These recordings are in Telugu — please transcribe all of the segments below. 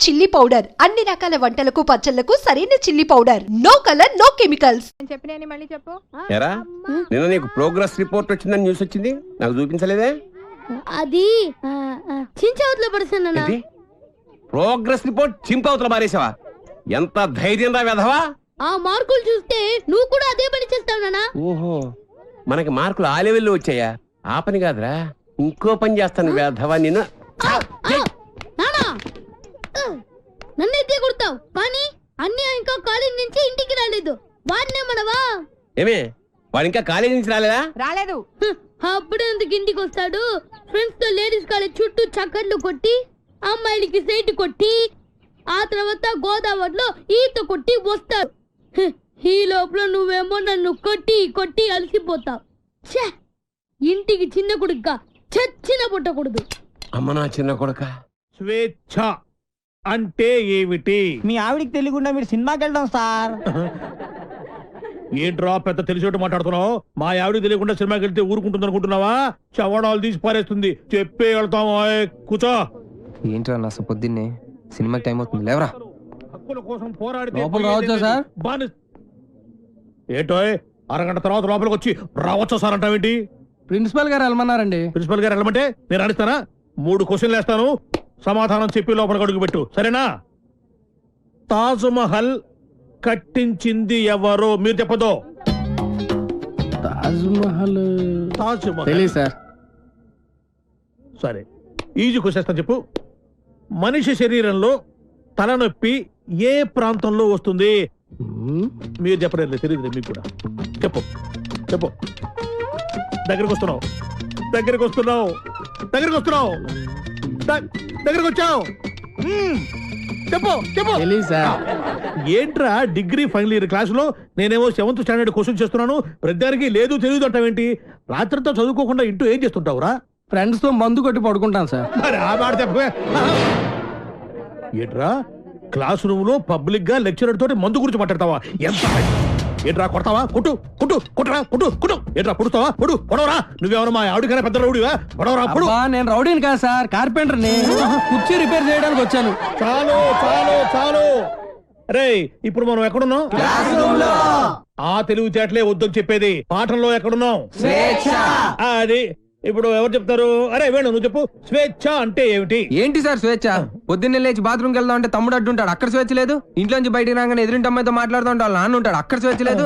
చిల్లీ పౌడర్ అన్ని రకాల వంటలకు పచ్చళ్లకు సరైన chilli powder. No colour no chemicals. చెప్పిన మళ్ళీ చెప్పు. ఎరా నిన్న నీకు ప్రోగ్రెస్ రిపోర్ట్ వచ్చిందని న్యూస్ వచ్చింది, నాకు చూపించలేదే? అది చించవతలో పడుతున్నా. ప్రోగ్రెస్ రిపోర్ట్ చింపవతల మారేసావా? ఎంత ధైర్యం రా వెధవా! ఆ మార్కులు చూస్తే నువ్వు కూడా అదే పని చేస్తావు నానా. ఓహో, మనకి మార్కులు ఆ లెవెల్లో వచ్చాయా? ఆ పని కాదురా, ఇంకో పని చేస్తాను వెధవా నిన్ను. నన్నైతే కొడతావు కానీ అన్ని ఇంకా కాలేజ్ నుంచి ఇంటికి రాలేదు. వాడినే మనవా? ఏమే వాడు ఇంకా కాలేజీ నుంచి రాలేదా? రాలేదు. అప్పుడు ఎందుకు ఇంటికి వస్తాడు? ఫ్రెండ్స్ తో లేడీస్ కాలేజ్ చుట్టూ చక్కర్లు కొట్టి అమ్మాయిలకి సైట్ కొట్టి ఆ తర్వాత గోదావరిలో ఈత కొట్టి వస్తాడు. ఈ లోపల నువ్వేమో నన్ను కొట్టి కొట్టి అలసిపోతావు. ఇంటికి చిన్న కొడుగ్గా చచ్చిన పుట్టకూడదు. అమ్మ నా చిన్న కొడుక. స్వేచ్ఛ అంటే ఏమిటి? మీ ఆవిడికి తెలియకుండా మీరు సినిమాకి వెళ్దాం సార్. ఏంట్రా పెద్ద తెలిసేట్టు మాట్లాడుతున్నావు? మా ఆవిడికి తెలియకుండా సినిమాకి వెళ్తే ఊరుకుంటుంది అనుకుంటున్నావా? చవడాలు తీసి పారేస్తుంది. చెప్పే వెళ్తాం. కూర్చో. ఏంట్రా నా పొద్దున్నే సినిమాకి టైం అవుతుంది, లేవరా. హక్కుల కోసం పోరాడితే లోపల రావచ్చా సార్? ఏంటో అరగంట తర్వాత లోపలికి వచ్చి రావచ్చా సార్ అంటావేంటి? ప్రిన్సిపల్ గారు వెళ్ళమన్నారండి. ప్రిన్సిపల్ గారు వెళ్ళమంటే నేను అడిస్తానా? 3 క్వశ్చన్లు వేస్తాను, సమాధానం చెప్పి లోపలికి అడుగు పెట్టు, సరేనా? తాజ్ మహల్ కట్టించింది ఎవరు? మీరు చెప్పదో. తాజ్ మహల్ తెలియదు సార్. సరే, ఈజీ క్వశ్చన్ చెప్పు. మనిషి శరీరంలో తలనొప్పి ఏ ప్రాంతంలో వస్తుంది? మీరు చెప్పలేదు, తెలియదు మీకు కూడా. చెప్పు చెప్పు. దగ్గరకు వస్తున్నావు, దగ్గరకు వస్తున్నావు, దగ్గరకు వస్తున్నావు, దగ్గరకు వచ్చావు. చెప్పు చెప్పు. ఏంట్రా డిగ్రీ ఫైనల్ ఇయర్ క్లాసులో నేనేమో 7th స్టాండర్డ్ క్వశ్చన్ చేస్తున్నాను, ప్రతిదానికి లేదు తెలియదు అంటావేంటి? రాత్రితో చదువుకోకుండా ఇంటూ ఏం చేస్తుంటావురా? ఫ్రెండ్స్ తో మందు కొట్టి పడుకుంటాను సార్. మరి ఆ మాట చెప్పే. ఏంట్రా క్లాస్ రూమ్ లో పబ్లిక్ గా లెక్చరర్ తోటి మందు గురించి మాట్లాడతావా? ఎంత ఏంట్రా కొడతావా? కొట్టు కొట్టు కొట్టరా కొట్టు కొట్టు. ఏంట్రా పొడుస్తావా? పొడు పొడవరా. నువ్వేమన్నా మా ఆవిడకైనా పెద్ద రౌడీవా? పొడవరా పొడు. నేను రౌడీని కాదు సార్, కార్పెంటర్ ని. కుర్చీ రిపేర్ చేయడానికి వచ్చాను. చాలు చాలు చాలు. రే ఇప్పుడు మనం ఎక్కడున్నాం? ఆ తెలివితేటలే వద్దని చెప్పేది. పాఠంలో ఎక్కడున్నాం? అది ఇప్పుడు ఎవరు చెప్తారు? అరే వేణు నువ్వు చెప్పు. స్వేచ్ఛ అంటే ఏమిటి? ఏంటి సార్ స్వేచ్ఛ? పొద్దున్నే లేచి బాత్రూమ్కి వెళ్దాం అంటే తమ్ముడు అడ్డుంటాడు, అక్కడ స్వేచ్ఛ లేదు. ఇంట్లోంచి బయటికి రాగానే ఎదురింటి అమ్మాయితో మాట్లాడుతూ ఉంటాడు, నాన్న ఉంటాడు, అక్కడ స్వేచ్ఛ లేదు.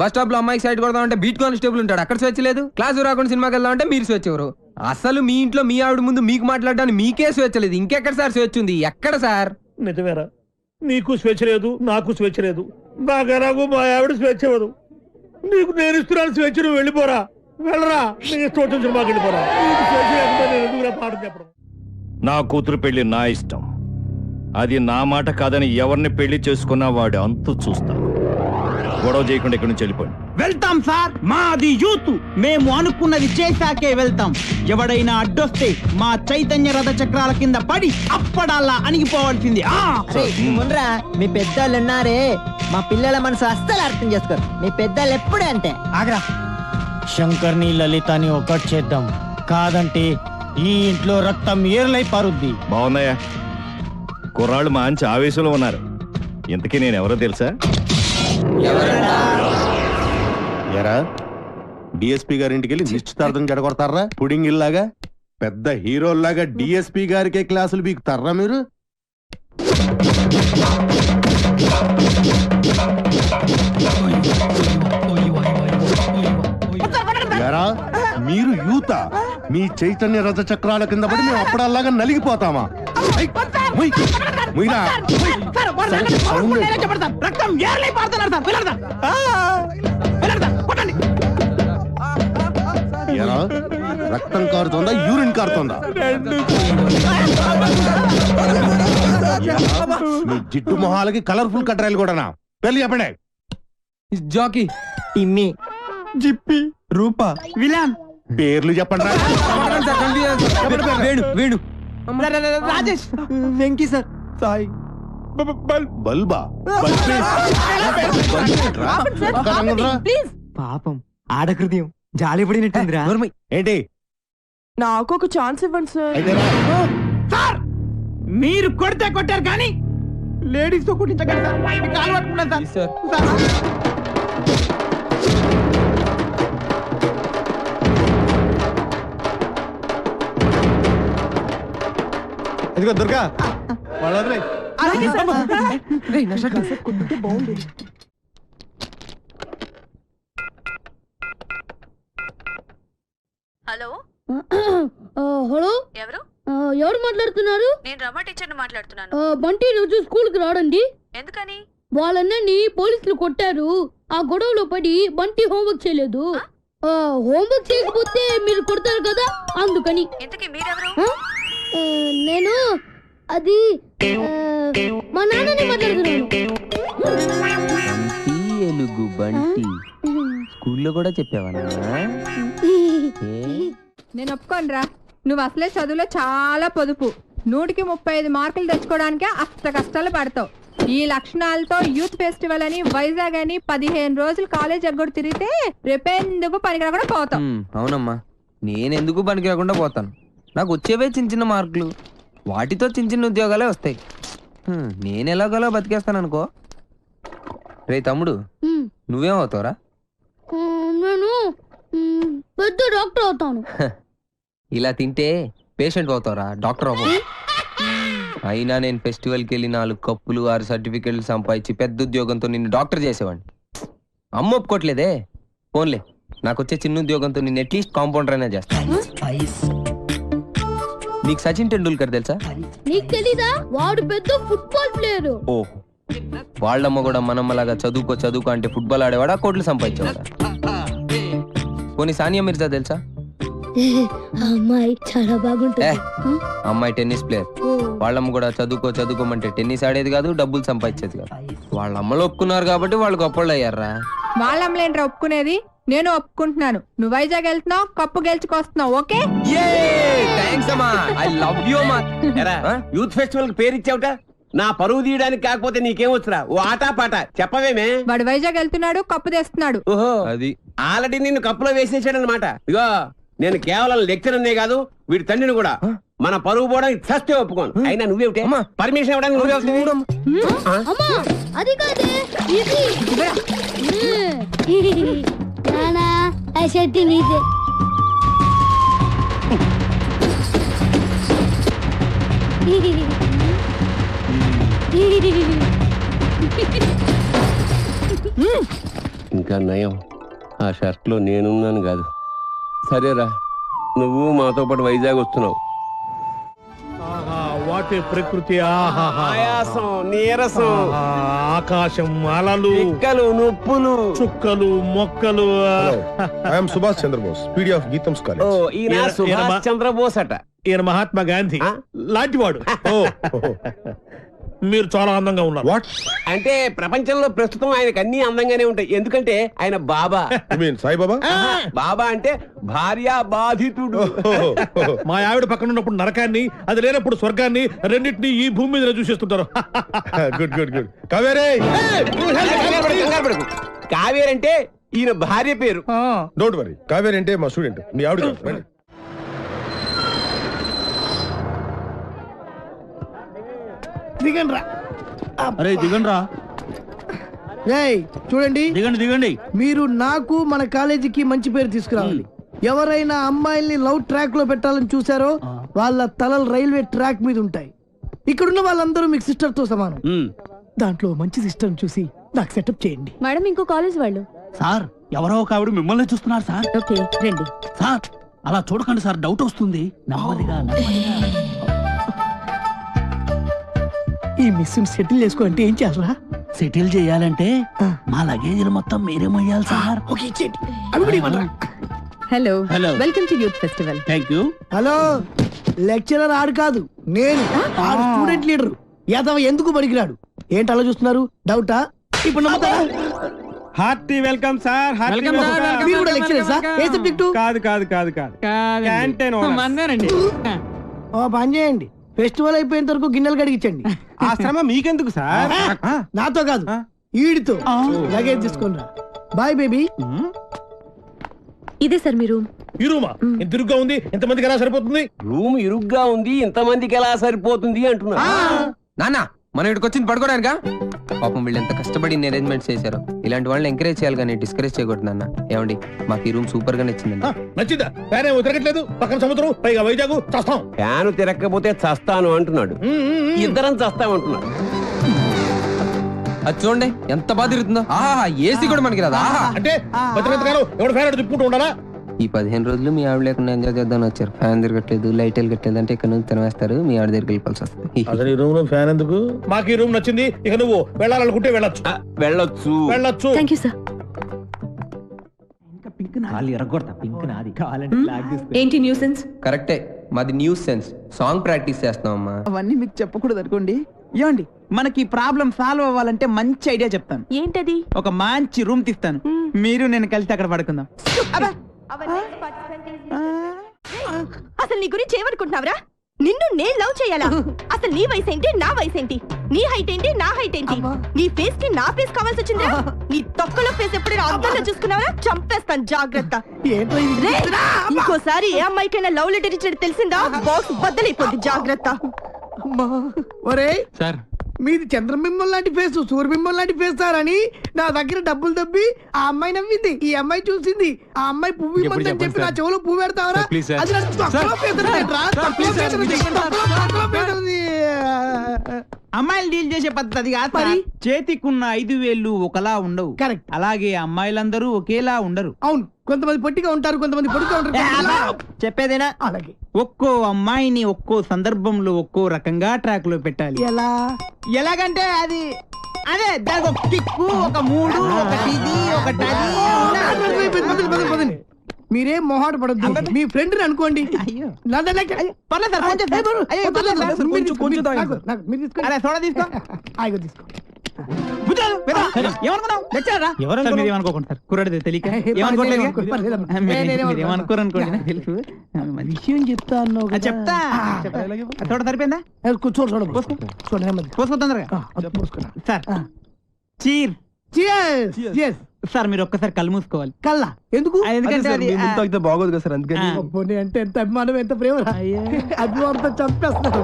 బస్ స్టాప్ లో అమ్మాయికి సైడ్ కొడదాం అంటే బీట్ కానిస్టేబుల్ ఉంటాడు, అక్కడ స్వేచ్ఛ లేదు. క్లాసు రాకుండా సినిమాకి వెళ్దాం అంటే మీరు స్వేచ్ఛ ఎవరు? అసలు మీ ఇంట్లో మీ ఆవిడ ముందు మీకు మాట్లాడడానికి మీకే స్వేచ్ఛ లేదు, ఇంకెక్కడ సార్ స్వేచ్ఛ ఉంది? ఎక్కడ సార్? నిజమేరా, నీకు స్వేచ్ఛ లేదు, నాకు స్వేచ్ఛ లేదు. నాకు మా ఆవిడ స్వేచ్ఛ ఇవ్వదు. నీకు నేను ఇస్తున్నాను స్వేచ్ఛ, నువ్వు వెళ్ళిపోరా. వెళ్ళరా, నీ ఇష్టం వచ్చిన సినిమాకి వెళ్ళిపోరా. పాఠం చెప్పడం. నా కూతురు పెళ్లి నా ఇష్టం, అది నా మాట కాదని ఎవరిని పెళ్లి చేసుకున్నా వాడు అంతు చూస్తాను. గొడవ చేయకుండా ఇక్కడి నుంచి వెళ్ళిపోండి. వెళ్తాం సార్, మాది యూత్, మేము అనుకున్నది చేశాకే వెళ్తాం. ఎవడైనా అడ్డొస్తే మా చైతన్య రథ చక్రాల కింద పడి అప్పడాలా అణిగిపోవాల్సింది. మీ పెద్దోళ్ళు ఉన్నారే, మా పిల్లల మనసు అస్సలు అర్థం చేసుకోరు. మీ పెద్దలు ఎప్పుడే అంతే. ఆగ్రా, శంకర్ని లలితని ఒకటి చేద్దాం, కాదంటే ఈ ఇంట్లో రక్తం ఏర్లై పారుద్ది. బాగున్నాయా? కుర్రాళ్ళు మంచి ఆవేశంలో ఉన్నారు. ఇంతకీ నేను ఎవరో తెలుసా? ఎరా డిఎస్పీ గారింటికి వెళ్ళి నిశ్చితార్థం జడగొడతారా? పుడింగ్ ఇల్లాగా పెద్ద హీరోల్లాగా డిఎస్పీ గారికే క్లాసులు బీకుతారా మీరు? ఎరా మీరు యూత, మీ చైతన్య రథ చక్రాల కింద పడి మేము అప్పుడల్లాగా నలిగిపోతామా? రక్తం కారుతోందా, యూరిన్ కారుతోందా? మీ జిడ్డు మొహాలకి కలర్ఫుల్ కట్టరాయలు కూడానా? పెళ్లి చెప్పండి. జాకీ, టిమ్మి, జిప్పి, రూపా, విలాన్ పేర్లు చెప్పండి. వేణు, వేణు, రాజేష్, వెంకీ సార్, సాయి, బల్బా పాపం ఆడ హృదయం జాలి పడినట్టుందిరా. ఏంటి? నాకు ఒక ఛాన్స్ ఇవ్వండి సార్. అయితే మీరు కొడితే కొట్టారు కానీ లేడీస్ తో కొట్టించగలరు సార్. మీ కాలు పట్టుకున్నాను సార్. ఇదిగో దుర్గా వాళ్ళ హలో హలో ఎవరు? ఎవరు మాట్లాడుతున్నారు? నేను రమ టీచర్ని మాట్లాడుతున్నాను. బంటి రోజు స్కూల్ కి రాడండి. ఎందుకని? వాళ్ళన్నీ పోలీసులు కొట్టారు. ఆ గొడవలో పడి బంటి హోంవర్క్ చేయలేదు. హోంవర్క్ చేయకపోతే మీరు కొడతారు కదా, అందుకని. ఇంతకీ మీరెవరు? నేను అది మా నాన్నని మాట్లాడుతున్నాను. ఎలుగు బంటి స్కూల్లో కూడా చెప్పావా? నేను ఒప్పుకోనరా. నువ్వు అసలే చదువులో చాలా పొదుపు. 100కి 35 మార్కులు తెచ్చుకోవడానికే అష్ట కష్టాలు పడతావు. ఈ లక్షణాలతో యూత్ ఫెస్టివల్ అని వైజాగ్ అని 15 రోజులు కాలేజ్ ఎగ్గొడు తిరిగితే రేపెందుకు పనికిరాకుండా పోతావు. అవునమ్మా, నేనెందుకు పనికి రాకుండా పోతాను? నాకు వచ్చేవే చిన్న చిన్న మార్కులు, వాటితో చిన్న చిన్న ఉద్యోగాలే వస్తాయి. నేను ఎలాగోలా బతికేస్తాను అనుకో. రే తమ్ముడు, నువ్వేమవుతావురా? నేను పెద్ద డాక్టర్ అవుతాను. ఇలా తింటే పేషెంట్ అవుతావురా, డాక్టర్ అవ్వవు. అయినా నేను ఫెస్టివల్కి వెళ్ళి 4 కప్పులు 6 సర్టిఫికెట్లు సంపాదించి పెద్ద ఉద్యోగంతో నిన్ను డాక్టర్ చేసేవాడిని. అమ్మ ఒప్పుకోవట్లేదే. ఫోన్లే, నాకు వచ్చే చిన్న ఉద్యోగంతో నిన్ను అట్లీస్ట్ కాంపౌండర్ అయినా చేస్తాను. నీకు సచిన్ టెండూల్కర్ తెలుసా? నీకు తెలీదా? వాడు పెద్ద ఫుట్బాల్ ప్లేయర్. ఓహో, వాళ్ళమ్మ కూడా మనమ్మలాగా చదువుకో అంటే ఫుట్బాల్ ఆడేవాడా, కోట్లు సంపాదించేవాడా? పోనీ సానియా మిర్జా తెలుసా? అమ్మాయి చాలా బాగుంటుంది. అమ్మాయి టెన్నిస్ ప్లేయర్. వాళ్ళమ్మ కూడా చదువుకోమంటే టెన్నిస్ ఆడేది కాదు, డబ్బులు సంపాదించేది కాదు. వాళ్ళ అమ్మలు ఒప్పుకున్నారు కాబట్టి వాళ్ళు గొప్పళ్ళు అయ్యారా. వాళ్ళమ్మలేంట్రా ఒప్పుకునేది? నేను ఒప్పుకుంటున్నాను. నువ్వు వైజాగ్ వెళ్తున్నావు, కప్పు గెలుచుకొస్తున్నావు. ఓకే, యూత్ ఫెస్టివల్ పేరు ఇచ్చావుట. నా పరువు తీయడానికి కాకపోతే నీకేమొచ్చురా? ఓ ఆటా పాట చెప్పవేమే. వాడు వైజాగ్ వెళ్తున్నాడు, కప్పు తెస్తున్నాడు. ఓహో, అది ఆల్రెడీ నిన్ను కప్పులో వేసేసాడు అనమాట. ఇగో, నేను కేవలం లెక్చరర్నే కాదు, వీడి తండ్రిని కూడా. మన పరువు పోవడానికి చస్తే ఒప్పుకోను. అయినా నువ్వేమిటే పర్మిషన్ ఇవ్వడానికి అది కాదే, నానా ఆ షర్ట్ నీదే. ఇంకా నయం, ఆ షర్ట్ లో నేనున్నాను కాదు. సరేరా, నువ్వు మాతో పాటు వైజాగ్ వస్తున్నావు. వాటి ప్రకృతి, ఆయాసం, నీరసం, ఆకాశం, అలలు, పిక్కలు, నొప్పులు, చుక్కలు, మొక్కలు. I'm Subhash Chandrabose, PD of GITAM's college. ఈయన సుభాష్ చంద్రబోస్ అట. ఈయన మహాత్మా గాంధీ లాంటివాడు. మీరు చాలా అందంగా ఉన్నారు. వాట్ అంటే ప్రపంచంలో ప్రస్తుతం ఆయనకు అన్ని అందంగానే ఉంటాయి. ఎందుకంటే ఆయన బాబా. సాయిబాబా? బాబా అంటే భార్య బాధితుడు. మా ఆవిడ పక్కన ఉన్నప్పుడు నరకాన్ని, అది లేనప్పుడు స్వర్గాన్ని, రెండింటినీ ఈ భూమి మీద చూసేస్తుంటారు. Good good good. కావేరే, కావేరి అంటే ఈయన భార్య పేరు. Don't worry. కావేరి అంటే మా స్టూడెంట్, మీ ఆవిడ కాదు. దిగండి రా. అరే దిగండి రా. చూడండి, దిగండి. మీరు నాకు మన కాలేజీకి మంచి పేరు తీసుకురావాలి. ఎవరైనా అమ్మాయిల్ని లవ్ ట్రాక్ లో పెట్టాలని చూసారో వాళ్ళ తలలు రైల్వే ట్రాక్ మీద ఉంటాయి. ఇక్కడున్న వాళ్ళందరూ మీకు సిస్టర్ తో సమానం. దాంట్లో మంచి సిస్టర్ చూసి నాకు సెటప్ చేయండి. మేడం, ఇంకో కాలేజ్ వాళ్ళు. సార్, ఎవరో ఒక ఆవిడ మిమ్మల్ని చూస్తున్నారు సార్. ఓకే, రండి. సార్, అలా చూడకండి సార్, డౌట్ వస్తుంది. నెమ్మదిగా. ఈ మిస్ సెటిల్ చేసుకో అంటే ఏం చేయాలరా? సెటిల్ చేయాలంటే మా లగేజీలు మొత్తం మీరే మొయ్యాలి సార్. ఓకే, ఇచ్చేయండి. అవి కూడా ఇవ్వండి. Hello, welcome to youth festival. Thank you. Hello, lecturer ఆడు కాదు, నేను ఆడు స్టూడెంట్ లీడర్. యాదవ ఎందుకు పనికిరాడు? ఏంటి అలా చూస్తున్నారు? డౌటా? ఇప్పుడు నమ్ముతారా? Hearty welcome sir. మీరు కూడా లెక్చరర్ సార్? ఏ సబ్జెక్టు? కాదు. క్యాంటీన్ ఓ పని చేయండి, ఫెస్టివల్ అయిపోయేంత వరకు గిన్నెలు కడిగించండి. ఆ శ్రమ మీకెందుకు సార్? నాతో కాదు, ఈడితో. లగేజ్ తీసుకుని రా. Boy baby. ఇదే సార్ మీ రూమ్. ఈ రూమా ఇంత ఇరుగ్గా ఉంది, ఇంతమందికి ఎలా సరిపోతుంది? రూమ్ ఇరుగ్గా ఉంది, ఇంతమందికి ఎలా సరిపోతుంది అంటున్నా. నాన్న మనం ఇక్కడికి వచ్చింది పడుకోవడానికా? పాపం వీళ్ళు ఎంత కష్టపడి అరేంజ్మెంట్స్ చేశారు. ఇలాంటి వాళ్ళని ఎంకరేజ్ చేయాలి కానీ డిస్కరేజ్ చేయకూడదు నాన్న. ఏమండి మాకు ఈ రూమ్ సూపర్ గా నచ్చిందండి. నచ్చిందా? ఫ్యాన్ ఏమో తిరగట్లేదు, పక్కన సముద్రం, పైగా వైజాగ్, చస్తాం. ఫ్యాను తిరగకపోతే చస్తాను అంటున్నాడు, ఇద్దరం చస్తామంటున్నాడు. అది చూడండి ఎంత బాగా తిరుగుతుందో. ఆహా ఏసీ కూడా మనకి రాదా? అంటే ఎవడు ఫ్యాన్ తిప్పుకుంటూ ఉండాలా? ఈ 15 రోజులు మీ ఆవిడ లేకుండా ఎంజాయ్ చేద్దామని వచ్చారు. ఫ్యాన్ తిరగట్లేదు, లైట్ వెళ్ళగట్లేదు అంటే ఇక్కడ నుంచి తినేస్తారు, మీ ఆవిడ దగ్గరికి వెళ్ళిపోవాల్సి వస్తుంది. అసలు ఈ రూమ్ లో ఫ్యాన్ ఎందుకు? మాకు ఈ రూమ్ నచ్చింది, ఇక నువ్వు వెళ్ళాలనుకుంటే వెళ్ళొచ్చు. వెళ్ళొచ్చు వెళ్ళొచ్చు. Thank you sir. ఏంటి న్యూసెన్స్? కరెక్టే, మాది న్యూస్ సెన్స్. సాంగ్ ప్రాక్టీస్ చేస్తున్నామమ్మా. అవన్నీ మీకు చెప్పకూడదు అనుకోండి. ఏమండి మనకి ప్రాబ్లం సాల్వ్ అవ్వాలంటే మంచి ఐడియా చెప్తాను. ఏంటది? ఒక మంచి రూమ్ తీస్తాను, మీరు నేను కలిసి అక్కడ పడుకుందాం. అసలు నీ గురించి ఏమనుకుంటున్నావురా? నిన్ను నేను లవ్ చేయాలా? అసలు నీ వయసు ఏంటి, నా వయసు ఏంటి? నీ హైట్ ఏంటి, నా హైట్ ఏంటి? నీ ఫేస్ కి నా ఫేస్ కావాల్సి వచ్చిందిరా? నీ తొక్కలో ఫేస్ ఎప్పుడైనా అద్దంలో చూసుకున్నావా? చంపేస్తాను, జాగ్రత్త. ఇంకోసారి ఏ అమ్మాయికైనా లవ్ లెటర్ ఇచ్చేది తెలిసిందా? బాక్స్ బద్దలైపోద్ది, జాగ్రత్త. ఒరే సార్ మీది చంద్రబింబం లాంటి ఫేస్, సూర్యబింబం లాంటి ఫేస్ సార్ అని నా దగ్గర డబ్బులు దబ్బి ఆ అమ్మాయి నవ్వింది, ఈ అమ్మాయి చూసింది, ఆ అమ్మాయి పువ్వు ఇమ్మందని చెప్పి నా చెవులో పువ్వు పెడతావరా? అది నాకు తక్కువ పేదరిరా, తక్కువ పేదరిది, తక్కువ పేదరిది. అమ్మాయిలు డీల్ చేసే పద్ధతి కాదు మరి. చేతికున్న 5 వేళ్ళు ఒకలా ఉండవు. కరెక్ట్. అలాగే అమ్మాయిలందరూ ఒకేలా ఉండరు. అవును, కొంతమంది పొట్టిగా ఉంటారు, కొంతమంది పొడుగా ఉంటారు. చెప్పేదేనా? అలాగే ఒక్కో అమ్మాయిని ఒక్కో సందర్భంలో ఒక్కో రకంగా ట్రాక్ లో పెట్టాలి. ఎలా? ఎలాగంటే అది అదే దానికి ఒక కిక్కు, ఒక మూడు, ఒకటి ఇది, ఒకటి అది. మీరేం మొహాట పడద్దు, మీ ఫ్రెండ్ అనుకోండి. విషయం చెప్తా అన్నావు, చెప్తా. చూడ సరిపోయిందా? పోసుకో తొందరగా. Sir cheer. సార్ మీరు ఒక్కసారి కళ్ళు మూసుకోవాలి. కళ్ళ ఎందుకు? ఎందుకంటే బాగోదు కదా సార్, అందుకని. అంటే ఎంత అభిమానం, ఎంత ప్రేమ. అభిమానంతో చంపేస్తున్నారు.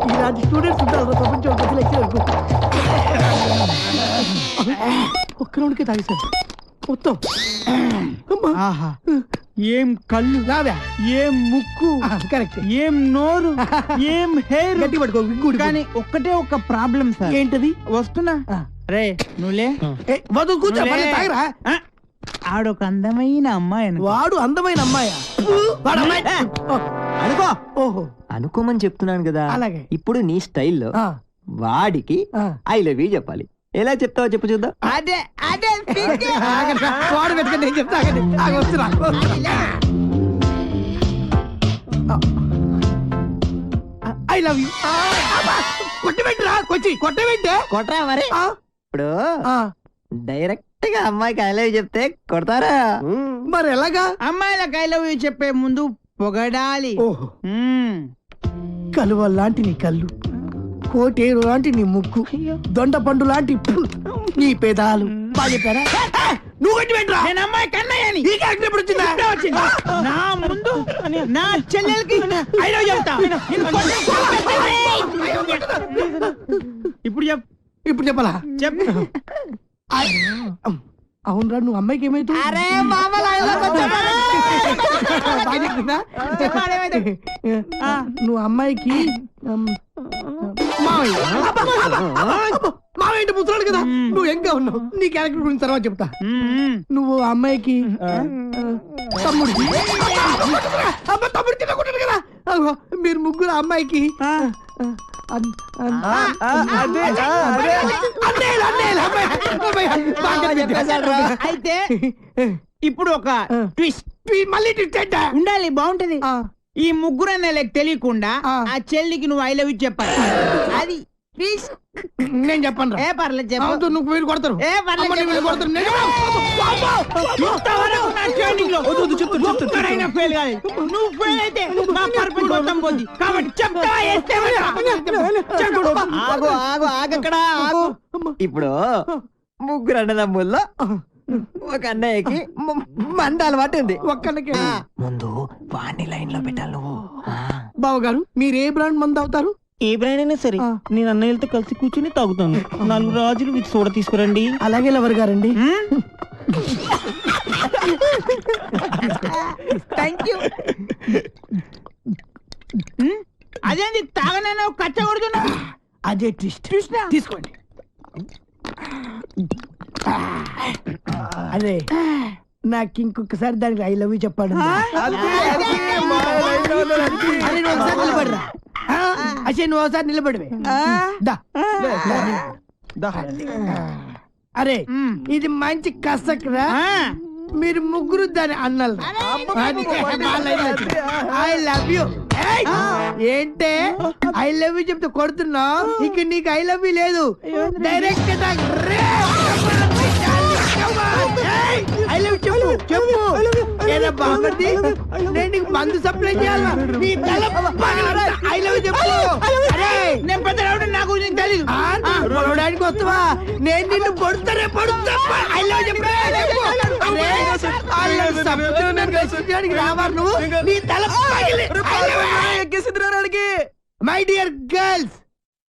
ఇలాంటి స్టూడెంట్స్ ఉంటారు ప్రపంచం. ఒక్క రౌండ్కే తాగేశారు మొత్తం. ఆహా, ఏం కళ్ళు, ఏం ముక్కు, కరెక్ట్, ఏం నోరు, ఏం హెయిర్. గట్టి పట్టుకో. కానీ ఒక్కటే ఒక ప్రాబ్లం సార్. ఏంటది? వస్తున్నా. రే నువ్వులే, వదులు కూర్చో. ఆడొక అందమైన అమ్మాయి. వాడు అందమైన అమ్మాయా? అనుకో. ఓహో, అనుకోమని చెప్తున్నాను కదా. అలాగే. ఇప్పుడు నీ స్టైల్లో వాడికి ఐ లవ్ యూ చెప్పాలి. ఎలా చెప్తావో చెప్పు చూద్దాం. అదే అదే వాడు వెతకండి, నేను చెప్తా. I love you. కొట్టబెట్టరా, కొట్టబెట్టే కొట్టరా మరి. ఇప్పుడు డైరెక్ట్ గా అమ్మాయికి ఐ లవ్ యూ చెప్తే కొడతారా? మరి ఎలాగా? అమ్మాయిలకు ఐ లవ్ యూ చెప్పే ముందు పొగడాలి. కలువ లాంటి నీ కళ్ళు, కోటేరు లాంటి నీ ముక్కు, దొండ పండు లాంటి నీ పెదాలు. బాగా చెప్పారా? నువ్వు కొట్టి పెట్టరా. నేను అమ్మాయి కన్నయ్యని. ఈ క్యారెక్టర్ ఎప్పుడు వచ్చిందా? నా ముందు నా చెల్లెలకి ఐ లవ్ చెప్తా. ఇప్పుడు చెప్పాలా? చెప్పు. అవునరా, నువ్వు అమ్మాయికి ఏమైతే నువ్వు అమ్మాయికి మావేంటి ముసలాడు కదా, నువ్వు ఎంగా ఉన్నావు. నీ క్యారెక్టర్ గురించి తర్వాత చెప్తా. నువ్వు అమ్మాయికి తమ్ముడు. తమ్ముడు తినకుంటాడు కదా. మీరు ముగ్గురు అమ్మాయికి అయితే ఇప్పుడు ఒక ట్విస్ట్. మళ్ళీ ట్విస్ట్ ఉండాలి, బాగుంటది. ఈ ముగ్గురు అన్నయ్యలకు తెలియకుండా ఆ చెల్లికి నువ్వు ఐ లవ్ యూ చెప్పాలి. అది నేను చెప్పను. ఏ పర్లేదు చెప్పు. నువ్వు వీళ్ళు కొడతారు. ఏ పర్లేదు కొడతారు. నువ్వు ఫెయిల్ అయితే మా పర్పస్ మొత్తం పోద్ది. కాబట్టి చెప్తావా? ఆగు ఆగు ఆగక్కడ ఆగు. ఇప్పుడు ముగ్గురు అన్నదమ్ముల్లో ఒక అన్నయ్యకి మంద అలవాటు ఉంది. ఒక్కడికి ముందు వాణ్ణి లైన్ లో పెట్టాలి నువ్వు. బావగారు మీరు ఏ బ్రాండ్ మంది అవుతారు? ఏ బ్రాండ్ అయినా సరే నేను అన్నయ్యలతో కలిసి కూర్చుని తాగుతాను. 4 రాజులు విత్ సోడా తీసుకురండి. అలాగే లవర్ గారండి. Thank you. అదేంటి తాగనైనా కచ్చ కొడుతున్నా? అదే ట్విస్ట్. తీసుకోండి. అదే నాకు ఇంకొకసారి దానికి ఐ లవ్ యూ చెప్పాడు. నిలబడరా అసలు నువ్వు ఒకసారి నిలబడివే. అరే ఇది మంచి కసక్రా. మీరు ముగ్గురు దాని అన్నలు. I love you. ఏంటే ఐ లవ్ యూ చెప్తే కొడుతున్నావు? ఇక నీకు ఐ లవ్ యూ లేదు. డైరెక్ట్ ఐ లవ్ చెప్పు చెప్పు. ఏదో బాగుంది. నేను నీకు మందు సప్లై చేయాలా? నీ తల ఐ లవ్ చెప్పు. అరే నేను పెద్ద రౌడీ, నాకు తెలియదు. పొడవడానికి వస్తావా? నేను నిన్ను పొడుతానే పొడుతా. ఐ లవ్ చెప్పు. రావారు నువ్వు. నీ తల మై డియర్ గర్ల్స్,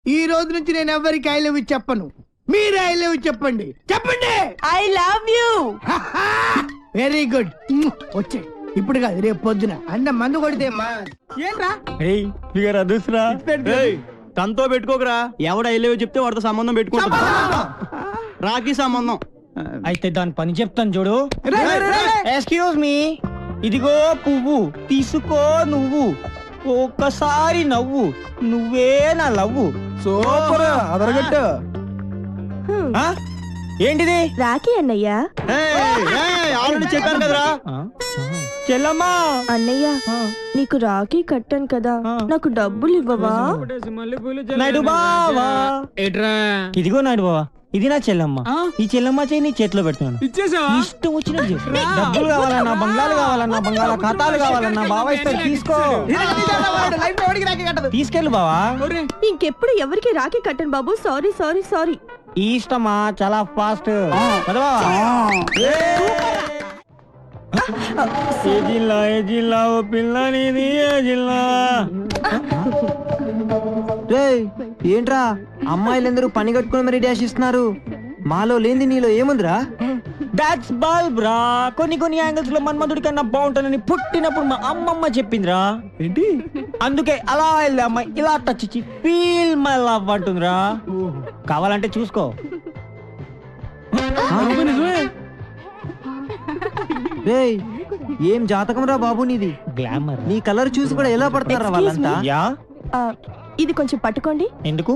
ఈ రోజు నుంచి నేను ఎవరికి ఐ లవ్ యూ చెప్పను. మీరు ఐ లవ్ యూ చెప్పండి. చెప్పండి I love you. Very good. వచ్చే ఇప్పుడు కాదు రేపు పొద్దున అన్న మందు కొడితే ఏంట్రా ఫిగర్ అదుసురా. తనతో పెట్టుకోకరా. ఎవడ ఐలేవో చెప్తే వాడితో సంబంధం పెట్టుకుంటా. రాఖీ సంబంధం. అయితే దాని పని చెప్తాను చూడు. ఎక్స్క్యూజ్ మీ, ఇదిగో పువ్వు తీసుకో నువ్వు. ఒక్కసారి నవ్వు, నువ్వే నా లవ్వు. సూపర్ అదరగట్టు. ఏంటిది? రాఖీ అన్నయ్య. ఆల్రెడీ చెప్పాను కదరా. చెల్లమ్మా. అన్నయ్య నీకు రాఖీ కట్టాను కదా, నాకు డబ్బులు ఇవ్వవా? నాయుడు బావా. ఇదిగో నాయుడు బావా, ఇది నా చెల్లమ్మ. ఈ చెల్లమ్మ చేయి నీ చేతిలో పెడుతున్నాను. ఇష్టం వచ్చినట్టు డబ్బులు కావాలన్నా, బంగ్లాలు కావాలన్నా, బంగాళా ఖాతాలు కావాలన్నా బావా ఇస్తాడు. తీసుకో, తీసుకెళ్ళు బావా. ఇంకెప్పుడు ఎవరికి రాఖీ కట్టను బాబు. Sorry sorry sorry. ఈ ఇష్టమా చాలా ఫాస్ట్. ఏ జిల్లా ఏ జిల్లా ఓ పిల్ల నీది ఏ జిల్లా? ఏంట్రా అమ్మాయిలందరూ పని కట్టుకుని మరి డాష్ ఇస్తున్నారు. మాలో లేని నీలో ఏముందిరా? దాట్స్ బల్బ్ రా. కొన్ని కొన్ని యాంగిల్స్ లో మన్మధుడి కన్నా బాగుంటానని పుట్టినప్పుడు మా అమ్మమ్మ చెప్పిందిరా. ఏంటి? అందుకే అలా వెళ్ళి అమ్మాయి ఇలా టచ్ ఇచ్చి ఫీల్ మై లవ్ అంటుందిరా. కావాలంటే చూసుకో. ఏం జాతకం రా బాబు నీది. గ్లామర్. నీ కలర్ చూసి కూడా ఎలా పడతారా వాళ్ళంతా? యా, ఇది కొంచెం పట్టుకోండి. ఎందుకు?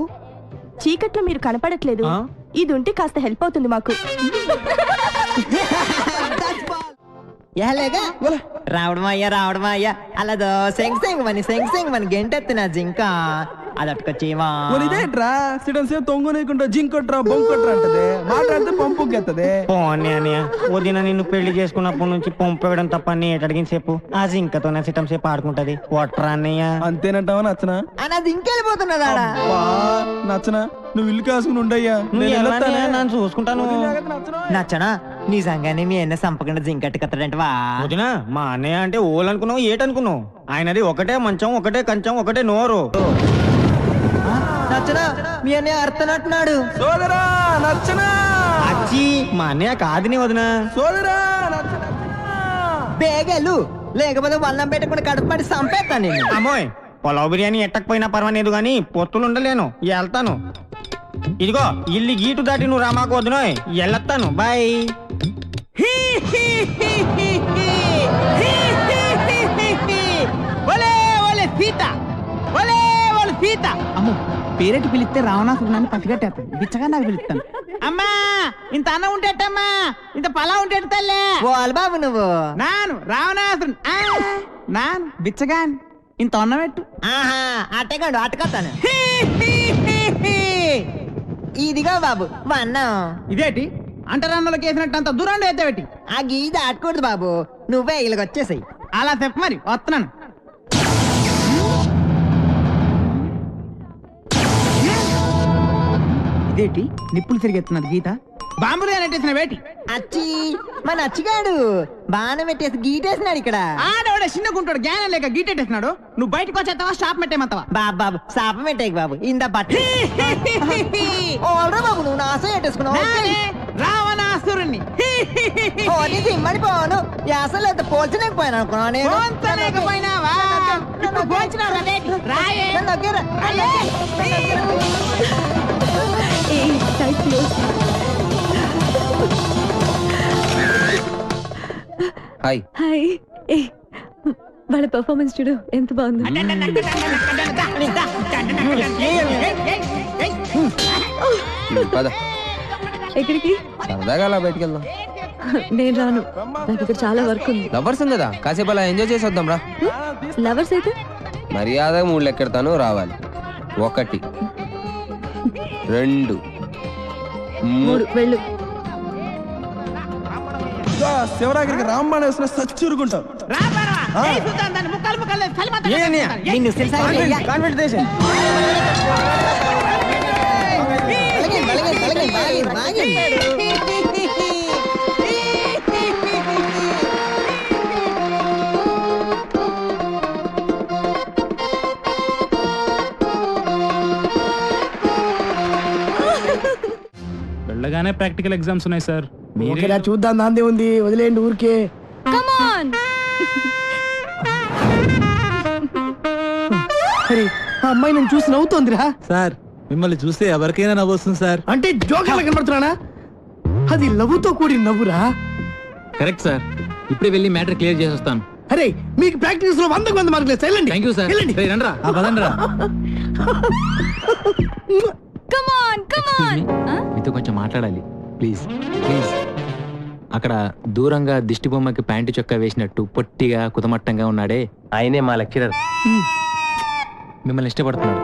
చీకట్లో మీరు కనపడట్లేదు. ఇది ఉంటే కాస్త హెల్ప్ అవుతుంది మాకు. రావడం అయ్యా అలా సెంగ్ మని గెంటెత్తిన జింక అదట్టుకొచ్చేవా. ఇదేంట్రా సిడన్ సేపు తొంగనేకుంటా జింకొట్రా బొంకొట్రా అంటది. మాట్లాడితే పంపుకెత్తది. పోనీ అన్నయ్య, వదిన నిన్ను పెళ్లి చేసుకున్నప్పటి నుంచి పంపేయడం తప్ప అడిగిన సేపు ఆ జింకతోనే సిటం సేపు ఆడుకుంటది. కొట్రా అన్నయ్య. అంతేనంటావా నచ్చనా? అది ఇంకెళ్ళిపోతున్నదా? నచ్చనా? నువ్వు ఇల్లు కాసుకుని ఉండయ్యా. నన్ను చూసుకుంటాను. నచ్చనా? నిజంగానే మీ అన్న సంపకుండా జింకట్టుకత్తడంటవా? వదినా, మా అన్నయ్య అంటే ఓలనుకున్నావు ఏటనుకున్నావు? ఆయనది ఒకటే మంచం, ఒకటే కంచం, ఒకటే నోరు. నచ్చనా? మీ అన్నయ్య అర్థనట్టున్నాడు. సోదరా నచ్చనా? అచ్చి, మా అన్నయ్య కాదని వదినా. సోదరా బేగలు లేకపోతే వల్లం పెట్టకుండా కడుపుపడి సంపేస్తాను నేను. అమ్మోయ్, పొలావ్ బిర్యానీ ఎట్టకపోయినా పర్వాలేదు గాని పొత్తులు ఉండలేను. వెళ్తాను. ఇదిగో ఇల్లు గీటు దాటి నువ్వు రామాకు వదినోయ్. వెళ్ళొస్తాను. బాయ్. అమ్మో, పేరెట్టి పిలిస్తే రావణాసుడు నన్ను పసిగట్టేస్తాను. బిచ్చగా నాకు పిలుస్తాను. అమ్మా, ఇంత అన్నం ఉంటేటమ్మా, ఇంత పలా ఉంటే తల్లే. బాబు నువ్వు నాను రావణాసుడు. నాను బిచ్చగా ఇంత అన్నం పెట్టు. అట్టగాడు అట్టకొస్తాను. ఇదిగో బాబు వన్నం. ఇదేటి అంటరాన్నోళ్ళకి వేసినట్టు అంత దూరం ఎత్తబెట్టి. ఆ గీత ఆడకూడదు బాబు, నువ్వే ఇలాగ వచ్చేసాయి. అలా చెప్పు మరి, వస్తున్నాను. ఇదేటి నిప్పులు తిరిగెత్తున్నది గీత. బాంబులు నెట్టేసిన వేటి అచ్చి మన అచ్చిగాడు బాణం పెట్టేసి గీటేసినాడు ఇక్కడ. ఆడవాడ చిన్నగుంటాడు జ్ఞానం లేక గీటెట్టేసినాడు. నువ్వు బయటకు వచ్చేస్తావా షాప్ పెట్టేమంతావా? బాబు శాపం పెట్టేకి బాబు ఇంద బట్ట ఓల్రా బాబు నువ్వు నాశం పెట్టేసుకున్నావు. రావణాసురుణ్ణి సిమ్మడి పోను అసలు ఎంత పోల్చలేకపోయాను అనుకున్నాను నేను. పోల్చలేకపోయినావా? ఇప్పుడు పోల్చినావురా వేటి? రాయే. నన్ను దగ్గర హాయ్. హాయ్. వాళ్ళ పర్ఫార్మెన్స్ చూడు ఎంత బాగుంది. పద ఎక్కడికి? సరదాగా అలా బయటికి వెళ్దాం. నేను రాను, నాకు ఇక్కడ చాలా వర్క్ ఉంది. లవర్స్ ఉంది కదా, కాసేపు అలా ఎంజాయ్ చేసి వద్దాం రా. లవర్స్ అయితే మర్యాదగా 3 లెక్కెడతాను, రావాలి. 1 2 3 వెళ్ళు. శివరాగిరికి రాంబాణ వేసిన సచ్చురుకుంటాం. వెళ్ళగానే ప్రాక్టికల్ ఎగ్జామ్స్ ఉన్నాయి సార్. ఓకేనా, చూద్దాం, దాందే ఉంది, వదిలేండి ఊరికే. Come on. అరే ఆ అమ్మాయి నేను చూసి నవ్వుతోందిరా. సార్ మిమ్మల్ని చూస్తే ఎవరికైనా నవ్వొస్తుంది సార్. అంటే జోకర్లా కనబడుతున్నానా? అది లవ్వుతో కూడి నవ్వురా. కరెక్ట్ సార్, ఇప్పుడే వెళ్ళి మ్యాటర్ క్లియర్ చేసి వస్తాను. అరే మీకు ప్రాక్టీస్ లో 100 మార్కులు వెళ్ళండి. Thank you sir. వెళ్ళండి. రండ్రా, పదండ్రా. Come on come on. మీతో కొంచెం మాట్లాడాలి, ప్లీజ్ ప్లీజ్. అక్కడ దూరంగా దిష్టి బొమ్మకి ప్యాంటు చొక్కా వేసినట్టు పొట్టిగా కుతమట్టంగా ఉన్నాడే, ఆయనే మా లెక్చరర్. మిమ్మల్ని ఇష్టపడుతున్నాడు.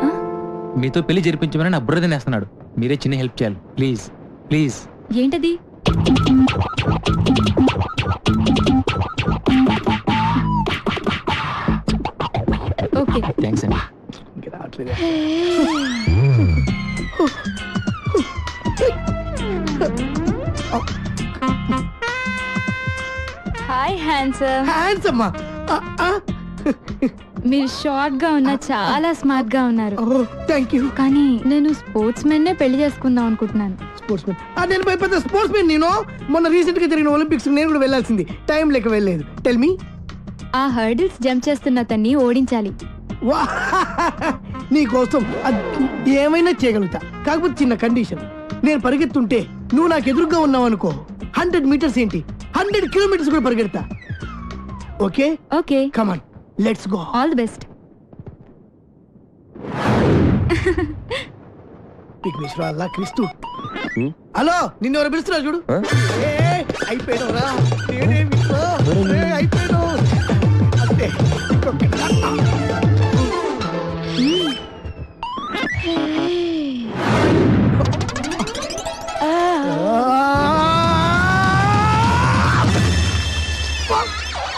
మీతో పెళ్లి జరిపించమని నా బుర్ర తినేస్తున్నాడు. మీరే చిన్న హెల్ప్ చేయాలి, ప్లీజ్ ప్లీజ్. ఏంటది? ఓకే థ్యాంక్స్ అండి. Hi handsome. హ్యాండ్సమ్. మీరు షార్ట్ గా ఉన్నా చాలా స్మార్ట్ గా ఉన్నారు. Thank you. కానీ నేను స్పోర్ట్స్ మెన్ నే పెళ్లి చేసుకుందాం అనుకుంటున్నాను. Sports men? నేను పెద్ద స్పోర్ట్స్ మెన్. నేను మొన్న రీసెంట్ గా జరిగిన ఒలింపిక్స్ నేను కూడా వెళ్ళాల్సింది, టైం లేక వెళ్ళలేదు. Tell me. ఆ హర్డిల్స్ జంప్ చేస్తున్న అతన్ని ఓడించాలి. నీ కోసం ఏమైనా చేయగలుగుతా, కాకపోతే చిన్న కండిషన్. నేను పరిగెత్తుంటే నువ్వు నాకు ఎదురుగా ఉన్నావు అనుకో, 100 మీటర్స్ ఏంటి 100 కిలోమీటర్స్ కూడా పరిగెడతా. Okay okay come on let's go. All the best. Vighneshwara Allah Kristu. Hello, నిన్ను ఎవరు పిలుస్తున్నారు చూడు. అయిపోయాడు రా.